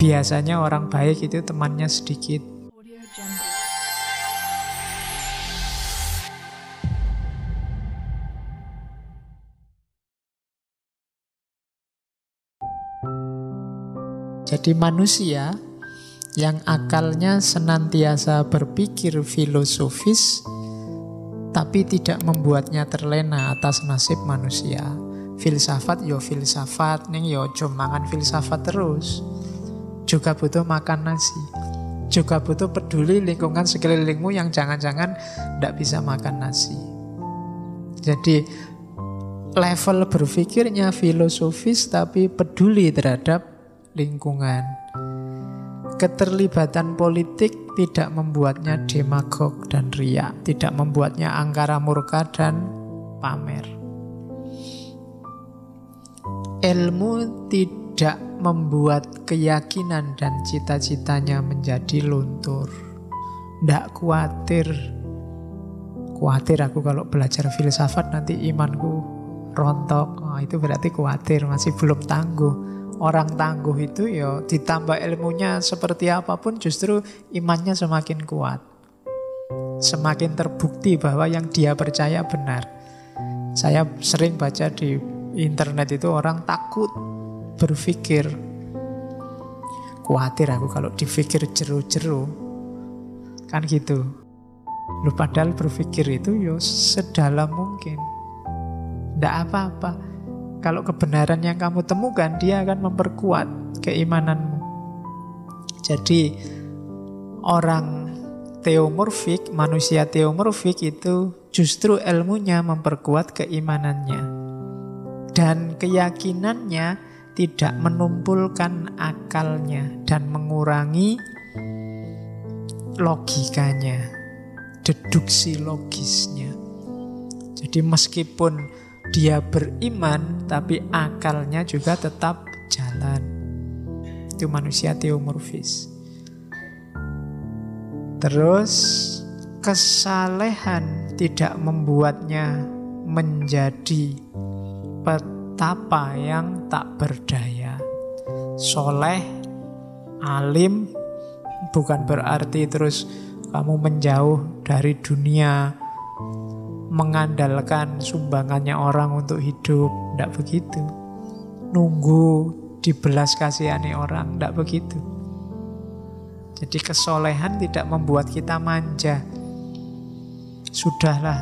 Biasanya orang baik itu temannya sedikit. Jadi manusia yang akalnya senantiasa berpikir filosofis tapi tidak membuatnya terlena atas nasib manusia. Filsafat yo filsafat, ning yo aja mangan filsafat terus. Juga butuh makan nasi. Juga butuh peduli lingkungan sekelilingmu yang jangan-jangan tidak bisa makan nasi. Jadi level berpikirnya filosofis tapi peduli terhadap lingkungan. Keterlibatan politik tidak membuatnya demagog dan riak, tidak membuatnya angkara murka dan pamer. Ilmu tidak membuat keyakinan dan cita-citanya menjadi luntur. Tidak khawatir aku kalau belajar filsafat nanti imanku rontok. Itu berarti khawatir, masih belum tangguh. Orang tangguh itu ya ditambah ilmunya seperti apapun justru imannya semakin kuat. Semakin terbukti bahwa yang dia percaya benar. Saya sering baca di internet itu orang takut berpikir. Khawatir aku kalau dipikir jeru-jeru. Kan gitu. Lu padahal berpikir itu ya sedalam mungkin. Tidak apa-apa. Kalau kebenaran yang kamu temukan, dia akan memperkuat keimananmu. Jadi orang teomorfik, manusia teomorfik itu justru ilmunya memperkuat keimanannya. Dan keyakinannya tidak menumpulkan akalnya dan mengurangi logikanya, deduksi logisnya. Jadi meskipun dia beriman, tapi akalnya juga tetap jalan. Itu manusia teomorfis. Terus kesalehan tidak membuatnya menjadi petapa yang tak berdaya. Soleh, alim, bukan berarti terus kamu menjauh dari dunia, mengandalkan sumbangannya orang untuk hidup. Tidak begitu. Nunggu dibelas kasihani orang. Tidak begitu. Jadi kesolehan tidak membuat kita manja. Sudahlah,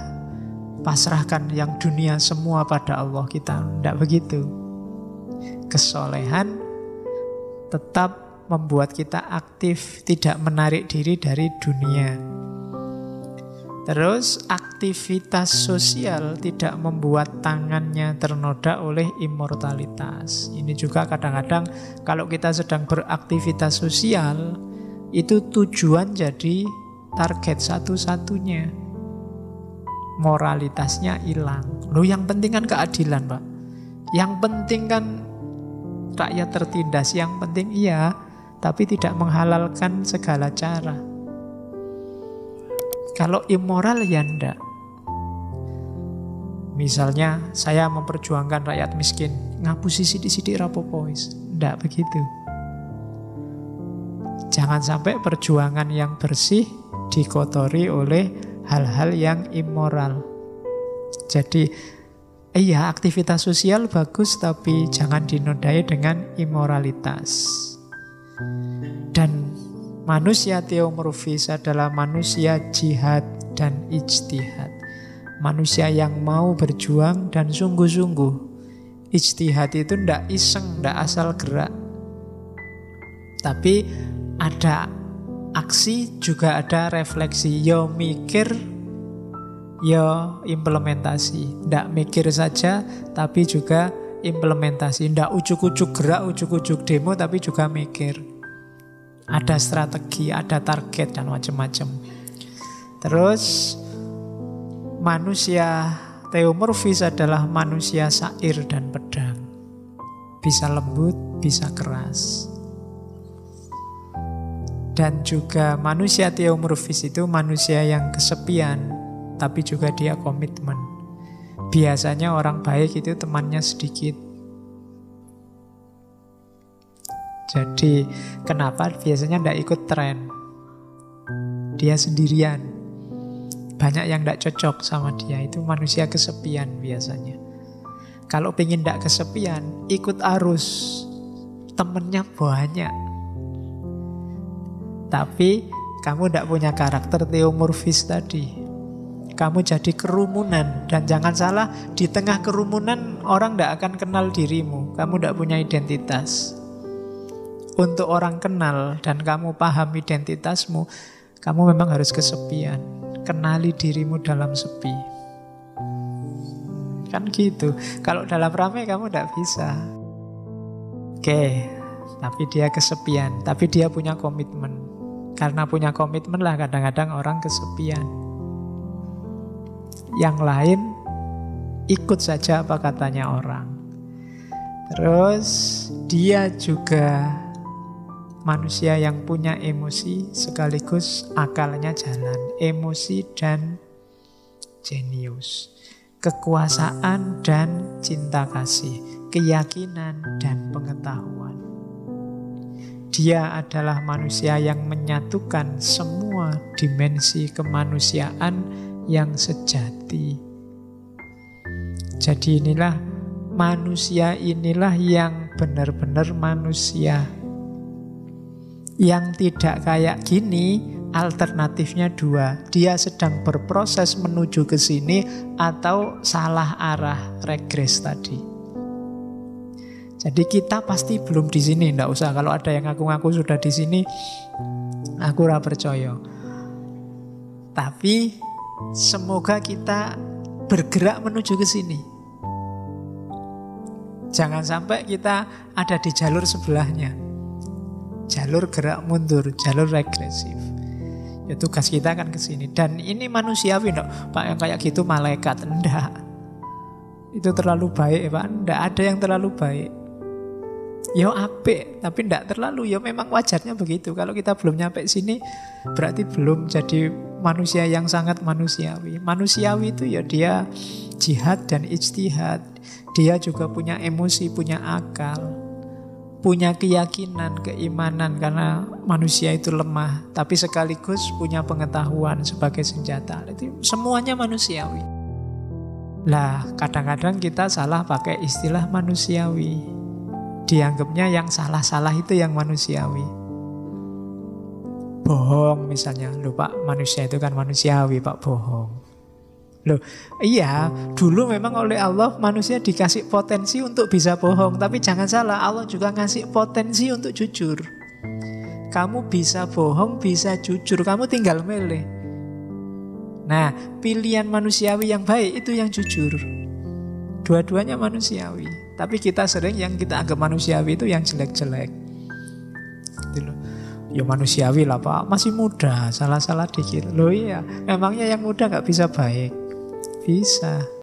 pasrahkan yang dunia semua pada Allah kita. Tidak begitu. Kesolehan tetap membuat kita aktif, tidak menarik diri dari dunia. Terus aktivitas sosial tidak membuat tangannya ternoda oleh immortalitas. Ini juga kadang-kadang kalau kita sedang beraktivitas sosial, itu tujuan jadi target satu-satunya. Moralitasnya hilang. Loh, yang penting kan keadilan, Pak. Yang penting kan rakyat tertindas. Yang penting iya, tapi tidak menghalalkan segala cara. Kalau immoral ya enggak. Misalnya saya memperjuangkan rakyat miskin, ngapusi sidik-sidik rapopo, enggak begitu. Jangan sampai perjuangan yang bersih dikotori oleh hal-hal yang immoral. Jadi iya, aktivitas sosial bagus, tapi jangan dinodai dengan immoralitas. Dan manusia teomorfis adalah manusia jihad dan ijtihad. Manusia yang mau berjuang dan sungguh-sungguh. Ijtihad itu ndak iseng, ndak asal gerak. Tapi ada aksi, juga ada refleksi. Yo mikir, yo implementasi. Ndak mikir saja, tapi juga implementasi. Ndak ujuk-ujuk gerak, ujuk-ujuk demo, tapi juga mikir. Ada strategi, ada target, dan macam-macam. Terus manusia teomorfis adalah manusia sair dan pedang. Bisa lembut, bisa keras. Dan juga manusia teomorfis itu manusia yang kesepian, tapi juga dia komitmen. Biasanya orang baik itu temannya sedikit. Jadi kenapa biasanya tidak ikut tren? Dia sendirian. Banyak yang tidak cocok sama dia. Itu manusia kesepian biasanya. Kalau pengen tidak kesepian, ikut arus. Temennya banyak. Tapi kamu tidak punya karakter theomorphis tadi. Kamu jadi kerumunan. Dan jangan salah, di tengah kerumunan orang tidak akan kenal dirimu. Kamu tidak punya identitas. Untuk orang kenal dan kamu paham identitasmu, kamu memang harus kesepian. Kenali dirimu dalam sepi. Kan gitu. Kalau dalam ramai kamu tidak bisa. Oke, tapi dia kesepian. Tapi dia punya komitmen. Karena punya komitmen lah kadang-kadang orang kesepian. Yang lain ikut saja apa katanya orang. Terus dia juga manusia yang punya emosi sekaligus akalnya jalan. Emosi dan jenius. Kekuasaan dan cinta kasih. Keyakinan dan pengetahuan. Dia adalah manusia yang menyatukan semua dimensi kemanusiaan yang sejati. Jadi inilah manusia inilah yang benar-benar manusia. Yang tidak kayak gini, alternatifnya dua. Dia sedang berproses menuju ke sini atau salah arah, regres tadi. Jadi kita pasti belum di sini, ndak usah kalau ada yang ngaku-ngaku sudah di sini, aku ora percaya. Tapi semoga kita bergerak menuju ke sini. Jangan sampai kita ada di jalur sebelahnya. Jalur gerak mundur, jalur regresif. Ya tugas kita kan ke sini. Dan ini manusiawi, ndak Pak yang kayak gitu malaikat, enggak. Itu terlalu baik, Pak. Enggak ada yang terlalu baik. Ya apik, tapi tidak terlalu. Ya memang wajarnya begitu. Kalau kita belum nyampe sini, berarti belum jadi manusia yang sangat manusiawi. Manusiawi itu ya dia jihad dan ijtihad. Dia juga punya emosi, punya akal, punya keyakinan, keimanan. Karena manusia itu lemah, tapi sekaligus punya pengetahuan sebagai senjata. Itu semuanya manusiawi. Lah kadang-kadang kita salah pakai istilah manusiawi. Dianggapnya yang salah-salah itu yang manusiawi. Bohong misalnya. Loh Pak, manusia itu kan manusiawi Pak, bohong. Loh iya, dulu memang oleh Allah manusia dikasih potensi untuk bisa bohong. Tapi jangan salah, Allah juga ngasih potensi untuk jujur. Kamu bisa bohong, bisa jujur. Kamu tinggal milih. Nah, pilihan manusiawi yang baik itu yang jujur. Dua-duanya manusiawi. Tapi kita sering yang kita anggap manusiawi itu yang jelek-jelek. Gitu loh. Ya manusiawi lah Pak, masih muda, salah-salah dikit. Loh iya, emangnya yang muda gak bisa baik? Bisa.